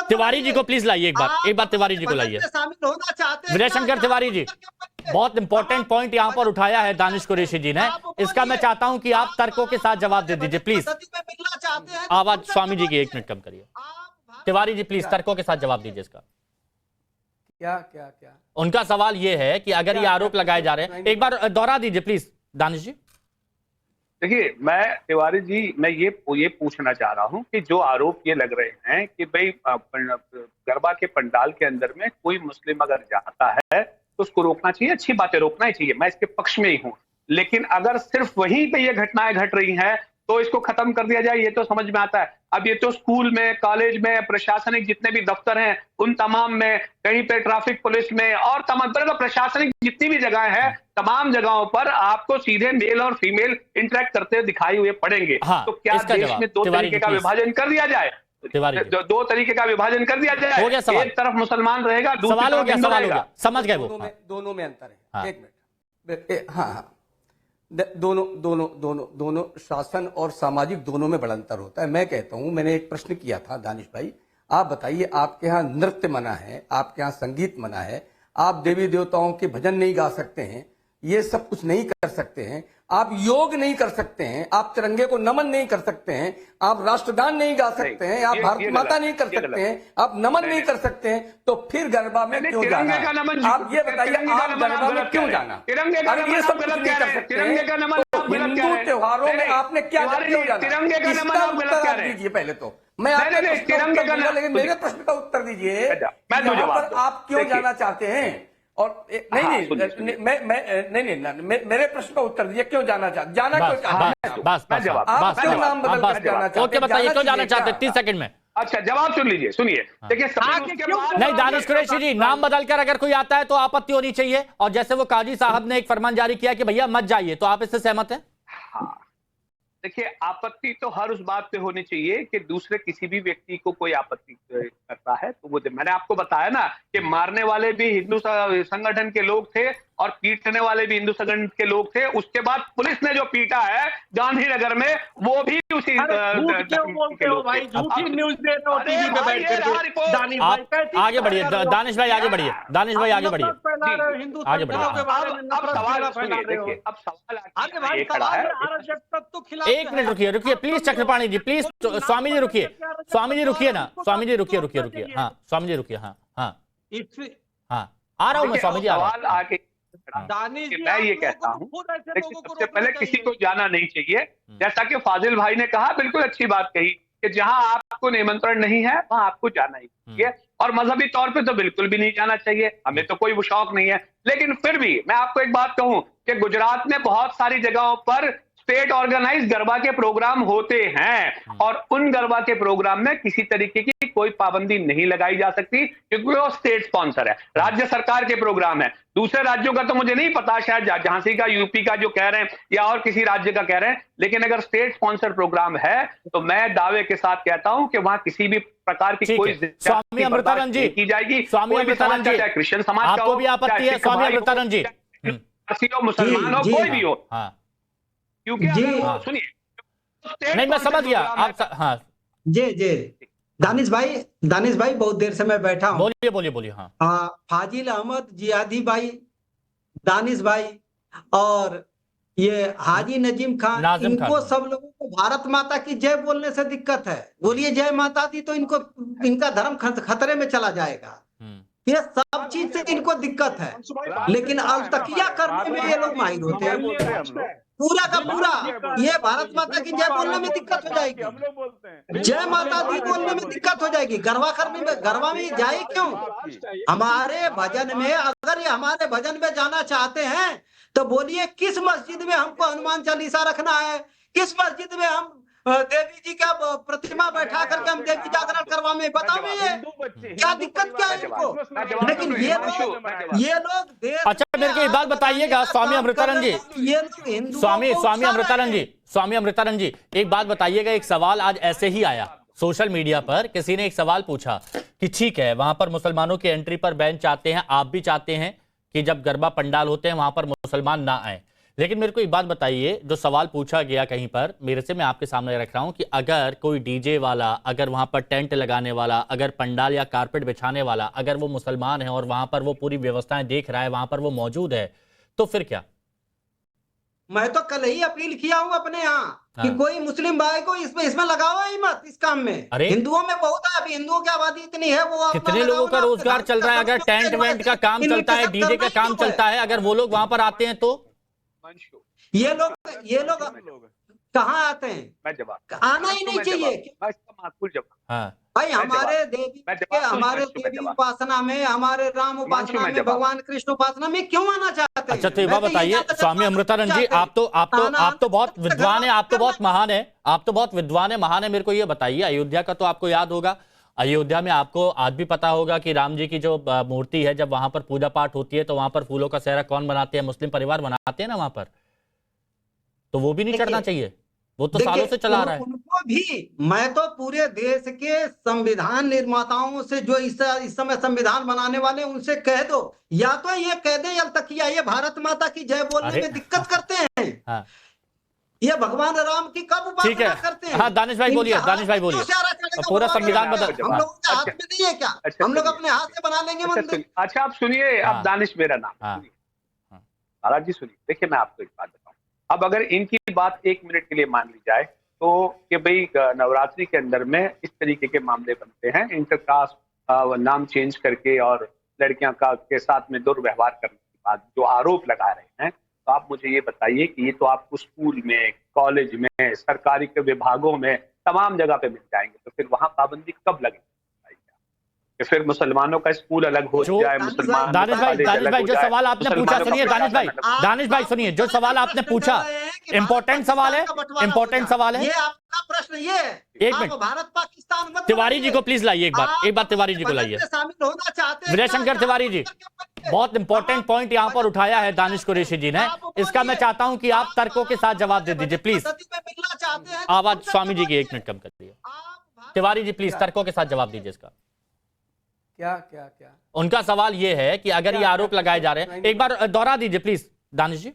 तिवारी जी को प्लीज लाइए एक बार तिवारी जी को लाइए। शामिल होना चाहते हैं विजय शंकर तिवारी जी, बहुत इंपॉर्टेंट पॉइंट यहाँ पर उठाया है दानिश कुरैशी जी ने, इसका मैं चाहता हूं कि आप तर्कों के साथ जवाब दे दीजिए प्लीज। आवाज स्वामी जी की 1 मिनट कम करिए। तिवारी जी प्लीज तर्कों के साथ जवाब दीजिए इसका। क्या क्या क्या उनका सवाल ये है कि अगर ये आरोप लगाए जा रहे हैं, एक बार दोहरा दीजिए प्लीज दानिश जी। देखिए, मैं तिवारी जी मैं ये पूछना चाह रहा हूं कि जो आरोप ये लग रहे हैं कि भाई गरबा के पंडाल के अंदर में कोई मुस्लिम अगर जाता है तो उसको रोकना चाहिए, अच्छी बात है, रोकना ही चाहिए, मैं इसके पक्ष में ही हूं। लेकिन अगर सिर्फ वहीं पे ये घटनाएं घट रही हैं तो इसको खत्म कर दिया जाए, ये तो समझ में आता है। अब ये तो स्कूल में, कॉलेज में, प्रशासनिक जितने भी दफ्तर हैं उन तमाम में, कहीं पे ट्रैफिक पुलिस में और तमाम प्रशासनिक जितनी भी जगह है, तमाम जगहों पर आपको सीधे मेल और फीमेल इंटरेक्ट करते दिखाई हुए पड़ेंगे। हाँ, तो क्या देश में दो तरीके का विभाजन कर दिया जाए? दो तरीके का विभाजन कर दिया जाए, हो गया सवाल। एक तरफ मुसलमान रहेगा, दूसरी सवाल हो तरफ गया, रहेगा। समझ गए वो। दोनों में अंतर है। हाँ। एक मिनट, हाँ, दोनों शासन और सामाजिक दोनों में बड़ा अंतर होता है। मैं कहता हूं, मैंने एक प्रश्न किया था दानिश भाई, आप बताइए, आपके यहाँ नृत्य मना है, आपके यहाँ संगीत मना है, आप देवी देवताओं के भजन नहीं गा सकते हैं, ये सब कुछ नहीं कर सकते हैं, आप योग नहीं कर सकते हैं, आप तिरंगे को नमन नहीं कर सकते हैं, आप राष्ट्रगान नहीं गा सकते हैं, आप भारत माता नहीं कर सकते हैं, आप नमन नहीं कर सकते हैं, तो फिर गरबा में क्यों जाना? आप ये बताइए, आप गरबा में क्यों जाना? अगर ये सब कुछ नहीं कर सकते हैं तो हिंदू त्योहारों में आपने क्या क्यों जाना? इसका उत्तर आप दीजिए पहले तो। मैं आपके लेकिन मेरे प्रश्न का उत्तर दीजिए, यहाँ पर आप क्यों जाना चाहते हैं? और नहीं, मेरे प्रश्न का उत्तर दीजिए, क्यों जाना चाहते? जाना क्यों चाहते? आप क्यों नाम बदल कर जाना चाहते? ओके, बताइए क्यों जाना चाहते? 30 सेकंड में। अच्छा, जवाब सुन लीजिए, सुनिए। देखिए, नहीं दानिश कुरैशी जी, नाम बदलकर अगर कोई आता है तो आपत्ति होनी चाहिए, और जैसे वो काजी साहब ने एक फरमान जारी किया कि भैया मत जाइए, तो आप इससे सहमत हैं? हाँ, देखिए, आपत्ति तो हर उस बात पे होनी चाहिए कि दूसरे किसी भी व्यक्ति को कोई आपत्ति करता है तो वो, मैंने आपको बताया ना कि मारने वाले भी हिंदू संगठन के लोग थे और पीटने वाले भी हिंदू संगठन के लोग थे। उसके बाद पुलिस ने जो पीटा है गांधीनगर में, वो भी उसी आगे बढ़िए दानिश भाई, आगे बढ़िए दानिश भाई, आगे बढ़िए, आगे बढ़िए। अब सवाल सुनिए, देखिए, अब सवाल ये खड़ा है। 1 मिनट रुकिए please, Chakrapani ji please, Swami ji रुकिए, स्वामी जी रुकिए ना, स्वामी जी रुकिए, हाँ स्वामी जी रुकिए, हाँ आ रहा हूं मैं स्वामी जी, आ रहा हूं। मैं ये कहता हूँ, सबसे पहले किसी को जाना नहीं चाहिए। जैसा कि फाजिल भाई ने कहा, बिल्कुल अच्छी बात कही कि जहां आपको निमंत्रण नहीं है वहां आपको जाना ही चाहिए, और मजहबी तौर पे तो बिल्कुल भी नहीं जाना चाहिए, हमें तो कोई शौक नहीं है। लेकिन फिर भी मैं आपको एक बात कहूं कि गुजरात में बहुत सारी जगहों पर स्टेट ऑर्गेनाइज गरबा के प्रोग्राम होते हैं, और उन गरबा के प्रोग्राम में किसी तरीके की कोई पाबंदी नहीं लगाई जा सकती, क्योंकि वो स्टेट स्पॉन्सर है, राज्य सरकार के प्रोग्राम है। दूसरे राज्यों का तो मुझे नहीं पता, शायद झांसी का, यूपी का जो कह रहे हैं या और किसी राज्य का कह रहे हैं, लेकिन अगर स्टेट स्पॉन्सर प्रोग्राम है तो मैं दावे के साथ कहता हूं कि वहां किसी भी प्रकार की कोई स्वामी अमृतानंद जी की जाएगी। स्वामी अमृतानंद जी, चाहे क्रिश्चियन समाज का आपको हो, भी आपत्ति है स्वामी अमृतानंद जी? मुसलमान हो, कोई भी हो, क्योंकि सुनिए, नहीं मैं समझ गया आप। हाँ जी दानिश भाई बहुत देर से मैं बैठा हूँ। बोलिए। हाँ, फाजिल अहमद, जियादी भाई, दानिश भाई और ये हाजी नजीम खान, इनको सब लोगों को भारत माता की जय बोलने से दिक्कत है। बोलिए जय माता दी तो इनका धर्म खतरे में चला जाएगा। ये सब चीज से इनको दिक्कत है, लेकिन अलतकिया करने में ये लोग माहिर होते हैं। पूरा का पूरा ये भारत माता की जय बोलने में दिक्कत हो जाएगी, जय माता दी बोलने में दिक्कत हो जाएगी, गरबा करने में, गरबा में जाए क्यों? हमारे भजन में, अगर ये हमारे भजन में जाना चाहते हैं तो बोलिए किस मस्जिद में हमको हनुमान चालीसा रखना है, किस मस्जिद में हम देवी जी का प्रतिमा बैठा करके हम देवी जागरण करवाएं, बताओ ये क्या दिक्कत क्या है इनको? लेकिन ये लोग अच्छा मेरे को एक बात बताइएगा स्वामी अमृतानंद जी, स्वामी अमृतानंद जी एक बात बताइएगा। एक सवाल आज ऐसे ही आया सोशल मीडिया पर, किसी ने एक सवाल पूछा कि ठीक है वहां पर मुसलमानों की एंट्री पर बैन चाहते हैं, आप भी चाहते हैं कि जब गरबा पंडाल होते हैं वहां पर मुसलमान ना आए, लेकिन मेरे को एक बात बताइए, जो सवाल पूछा गया कहीं पर मेरे से, मैं आपके सामने रख रहा हूं कि अगर कोई डीजे वाला, अगर वहां पर टेंट लगाने वाला, अगर पंडाल या कारपेट बिछाने वाला, अगर वो मुसलमान है और वहां पर वो पूरी व्यवस्थाएं देख रहा है, वहां पर वो मौजूद है, तो फिर क्या? मैं तो कल ही अपील किया हूँ अपने यहाँ कि कोई मुस्लिम भाई को इसमें लगाओ ही मत इस काम में। अरे हिंदुओं में बहुत है, अभी हिंदुओं की आबादी इतनी है, वो कितने लोगों का रोजगार चल रहा है? अगर टेंट वेंट का काम चलता है, डीजे का काम चलता है, अगर वो लोग वहां पर आते हैं तो ये लोग कहाँ आते हैं? मैं जवाब आना ही नहीं चाहिए। मैं इसका माकूल जवाब। हाँ भाई हमारे देवी उपासना में, हमारे राम उपासना में, भगवान कृष्ण उपासना में क्यों आना चाहते हैं? अच्छा तो एक बात बताइए स्वामी अमृतानंद जी, आप तो बहुत विद्वान है, आप तो बहुत महान है, आप तो बहुत विद्वान है, महान है। मेरे को ये बताइए, अयोध्या का तो आपको याद होगा, अयोध्या में आपको आज भी पता होगा कि राम जी की जो मूर्ति है, जब वहां पर पूजा पाठ होती है तो वहां पर फूलों का सेहरा कौन बनाते हैं? मुस्लिम परिवार बनाते हैं ना वहां पर। तो वो भी नहीं चढ़ना चाहिए, वो तो सालों से चला रहा है। उनको भी, मैं तो पूरे देश के संविधान निर्माताओं से, जो इस समय संविधान बनाने वाले, उनसे कह दो, या तो ये कह दें या तकिया ये भारत माता की जय बोलने में दिक्कत करते हैं। हाँ। ये भगवान राम की कब उपासना करते हैं? हाँ दानिश भाई बोलिए, दानिश भाई बोलिए। पूरा संविधान बदल, हम लोगों के हाथ में नहीं है क्या? हम लोग अपने हाथ से बना लेंगे मंदिर। अच्छा आप सुनिए, अब दानिश मेरा नाम महाराज जी सुनिए। देखिए मैं आपको एक बात बताऊं, अब अगर इनकी बात 1 मिनट के लिए मान ली जाए तो कि भाई नवरात्रि के अंदर में इस तरीके के मामले बनते हैं, इंटरकास्ट नाम चेंज करके और लड़कियां के साथ में दुर्व्यवहार करने की बात जो आरोप लगा रहे हैं, तो आप मुझे ये बताइए कि ये तो आपको स्कूल में, कॉलेज में, सरकारी के विभागों में, तमाम जगह पे मिल जाएंगे, तो फिर वहां पाबंदी कब लगेगी? कि फिर मुसलमानों का स्कूल अलग हो जाए, मुसलमान दानिश भाई जो सवाल आपने पूछा, सुनिए दानिश भाई सुनिए, जो सवाल आपने पूछा इंपॉर्टेंट सवाल है, इंपॉर्टेंट सवाल है। ये आपका प्रश्न ये है, एक मिनट भारत पाकिस्तान तिवारी जी को प्लीज लाइए, एक बार तिवारी जी को लाइए, शामिल होना चाहते हैं। विजय शंकर तिवारी जी, बहुत इंपॉर्टेंट पॉइंट यहाँ पर उठाया है दानिश कुरैशी जी ने, इसका मैं चाहता हूं कि आप तर्कों के साथ जवाब दे दीजिए प्लीज। आवाज स्वामी जी की 1 मिनट कम कर दीजिए। तिवारी जी प्लीज तर्कों के साथ जवाब दीजिए इसका। क्या उनका सवाल ये है कि अगर ये आरोप लगाए जा रहे हैं, एक बार दोहरा दीजिए प्लीज दानिश जी।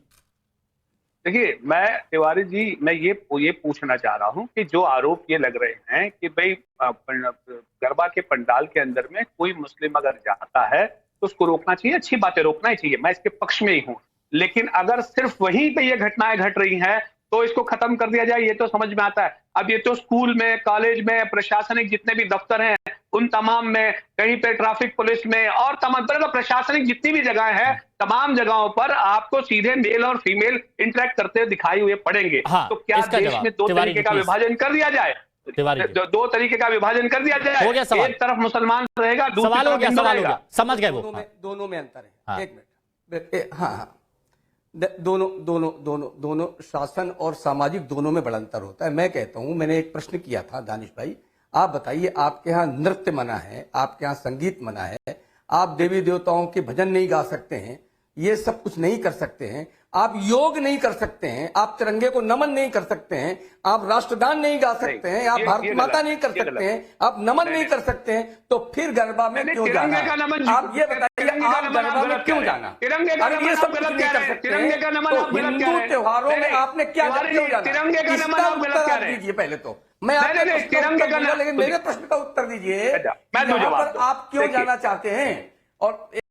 देखिए मैं तिवारी जी, मैं ये पूछना चाह रहा हूं कि जो आरोप ये लग रहे हैं कि भाई गरबा के पंडाल के अंदर में कोई मुस्लिम अगर जाता है तो उसको रोकना चाहिए, अच्छी बात है, रोकना ही चाहिए, मैं इसके पक्ष में ही हूं। लेकिन अगर सिर्फ वहीं पे ये घटनाएं घट रही हैं तो इसको खत्म कर दिया जाए, ये तो समझ में आता है। अब ये तो स्कूल में, कॉलेज में, प्रशासनिक जितने भी दफ्तर हैं उन तमाम में, कहीं पे ट्रैफिक पुलिस में और तमाम तरह का प्रशासनिक जितनी भी जगह है, तमाम जगहों पर आपको सीधे मेल और फीमेल इंटरेक्ट करते हुए दिखाई हुए पड़ेंगे। तो क्या देश में 2 तरीके का विभाजन कर दिया जाए? 2 तरीके का विभाजन कर दिया जाए, एक तरफ मुसलमान रहेगा, दूसरी तरफ हिंदू रहेगा। समझ गए वो। दोनों में अंतर है। 1 मिनट। हाँ, दोनों शासन और सामाजिक दोनों में बड़ा अंतर होता है। मैं कहता हूं, मैंने एक प्रश्न किया था दानिश भाई, आप बताइए, आपके यहाँ नृत्य मना है, आपके यहाँ संगीत मना है, आप देवी देवताओं के भजन नहीं गा सकते हैं, ये सब कुछ नहीं कर सकते हैं, आप योग नहीं कर सकते हैं, आप तिरंगे को नमन नहीं कर सकते हैं, आप राष्ट्रगान नहीं गा सकते हैं, आप भारत माता नहीं कर सकते हैं, आप नमन नहीं कर सकते हैं, तो फिर गरबा में क्यों जाना? आप ये बताइए, आप गरबा में क्यों जाना? अगर ये सब कुछ नहीं कर सकते हैं तो हिंदू त्योहारों में आपने क्या क्यों जाना? इसका उत्तर दीजिए पहले तो। मैं आपके लेकिन मेरे प्रश्न का उत्तर दीजिए, आप क्यों जाना चाहते हैं? और